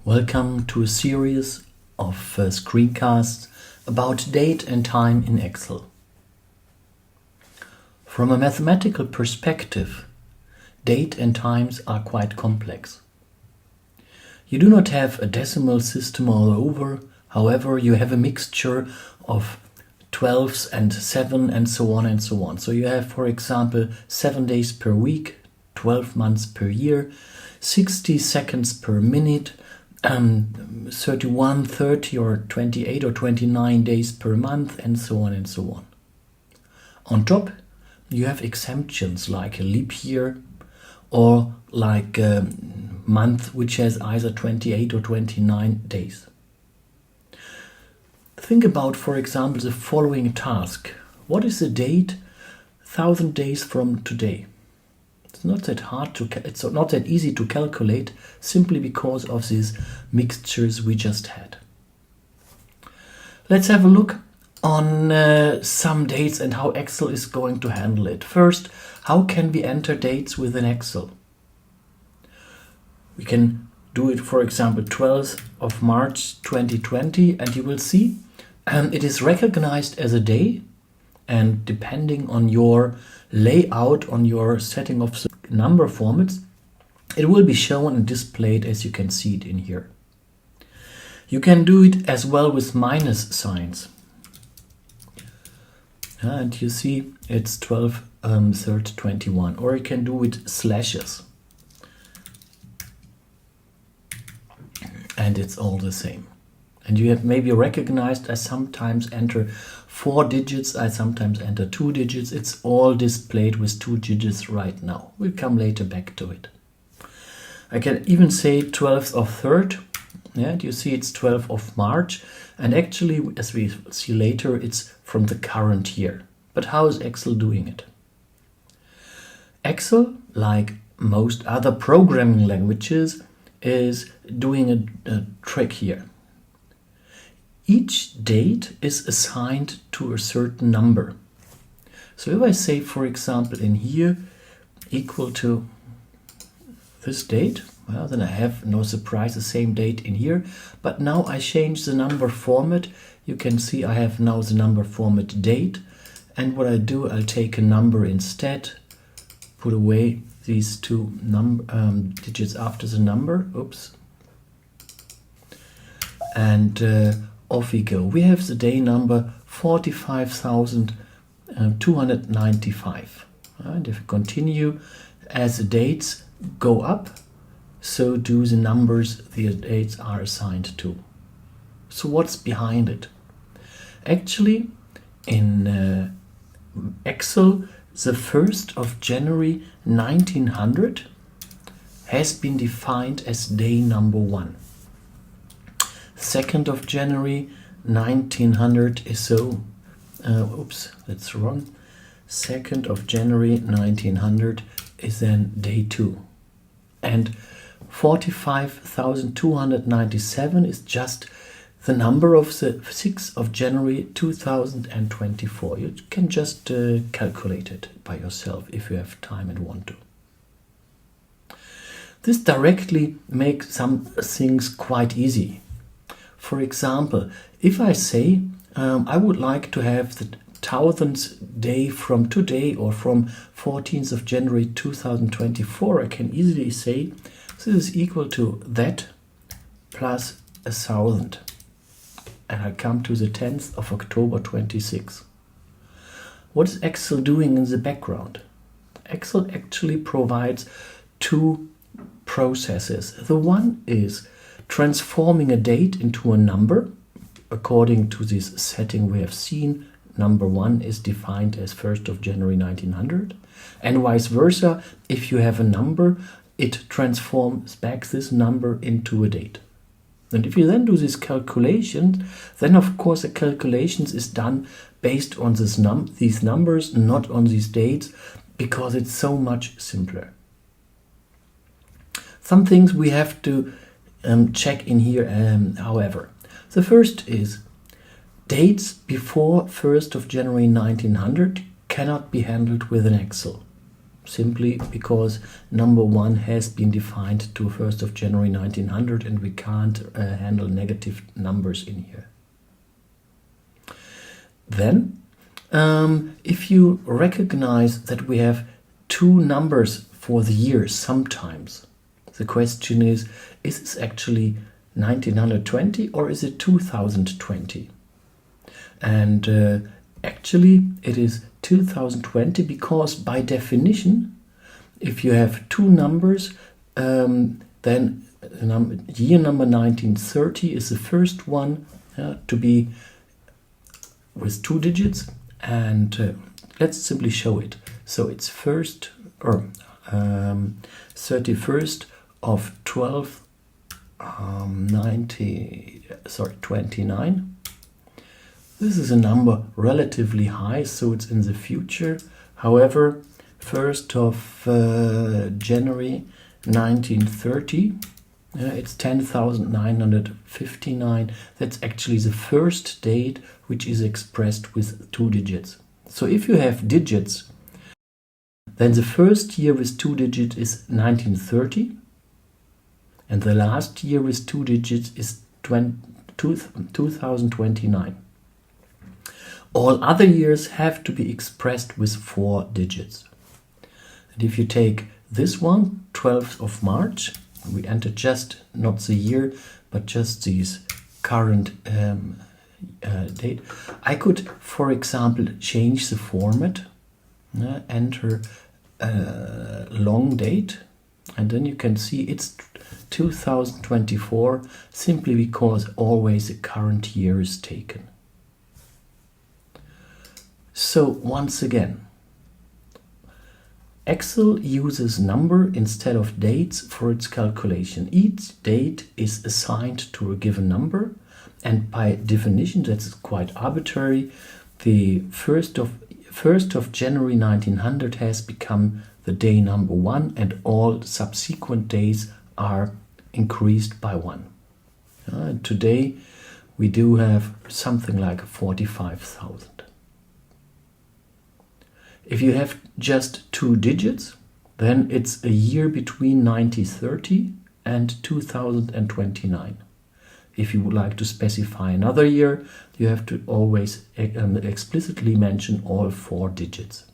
Welcome to a series of screencasts about date and time in Excel. From a mathematical perspective, date and times are quite complex. You do not have a decimal system all over, however you have a mixture of 12s and 7 and so on and so on. So you have, for example, 7 days per week, 12 months per year, 60 seconds per minute, 31, 30 or 28 or 29 days per month, and so on and so on. On top, you have exemptions like a leap year or like a month which has either 28 or 29 days. Think about, for example, the following task. What is the date 1000 days from today? It's not that easy to calculate simply because of these mixtures we just had. Let's have a look on some dates and how Excel is going to handle it. First, how can we enter dates within Excel? We can do it, for example, 12th of March 2020, and you will see it is recognized as a day, and depending on your layout, on your setting of number formats, it will be shown and displayed as you can see it in here. You can do it as well with minus signs. And you see it's 12/3/21, or you can do with slashes. And it's all the same. And you have maybe recognized I sometimes enter 4 digits, I sometimes enter 2 digits. It's all displayed with 2 digits right now. We'll come later back to it. I can even say 12th of 3rd. Yeah, you see it's 12th of March. And actually, as we see later, it's from the current year. But how is Excel doing it? Excel, like most other programming languages, is doing a trick here. Each date is assigned to a certain number. So if I say, for example, in here, equal to this date, well, then I have, no surprise, the same date in here. But now I change the number format. You can see I have now the number format date. And what I do, I'll take a number instead, put away these two digits after the number. Oops. And off we go. We have the day number 45,295. And if we continue, as the dates go up, so do the numbers the dates are assigned to. So what's behind it? Actually, in Excel, the 1st of January 1900 has been defined as day number 1. 2nd of January 1900 is so, oops, that's wrong. 2nd of January 1900 is then day 2. And 45,297 is just the number of the 6th of January 2024. You can just calculate it by yourself if you have time and want to. This directly makes some things quite easy. For example, if I say I would like to have the 1000th day from today or from 14th of January 2024, I can easily say this is equal to that plus 1000. And I come to the 10th of October 26. What is Excel doing in the background? Excel actually provides two processes. The one is transforming a date into a number. According to this setting we have seen, number 1 is defined as 1st of January 1900. And vice versa, if you have a number, it transforms back this number into a date. And if you then do this calculation, then of course the calculations is done based on these numbers, not on these dates, because it's so much simpler. Some things we have to check in here, however. The first is dates before 1st of January 1900 cannot be handled within Excel. simply because number 1 has been defined to 1st of January 1900 and we can't handle negative numbers in here. Then, if you recognize that we have two numbers for the years sometimes, the question is this actually 1920 or is it 2020? And actually it is 2020 because by definition, if you have two numbers, then year number 1930 is the first one to be with 2 digits, and let's simply show it. So it's 31st of 12 29. This is a number relatively high, so it's in the future. However, 1st of January 1930, it's 10,959. That's actually the first date which is expressed with 2 digits. So if you have digits, then the first year with 2 digits is 1930, and the last year with 2 digits is 2029. All other years have to be expressed with 4 digits. And if you take this one, 12th of March, we enter just not the year, but just this current date. I could, for example, change the format, enter long date, and then you can see it's 2024, simply because always the current year is taken. So once again, Excel uses number instead of dates for its calculation. Each date is assigned to a given number, and by definition that's quite arbitrary. The 1st of January 1900 has become the day number 1, and all subsequent days are increased by 1. Today we do have something like 45,000. If you have just 2 digits, then it's a year between 1930 and 2029. If you would like to specify another year, you have to always explicitly mention all 4 digits.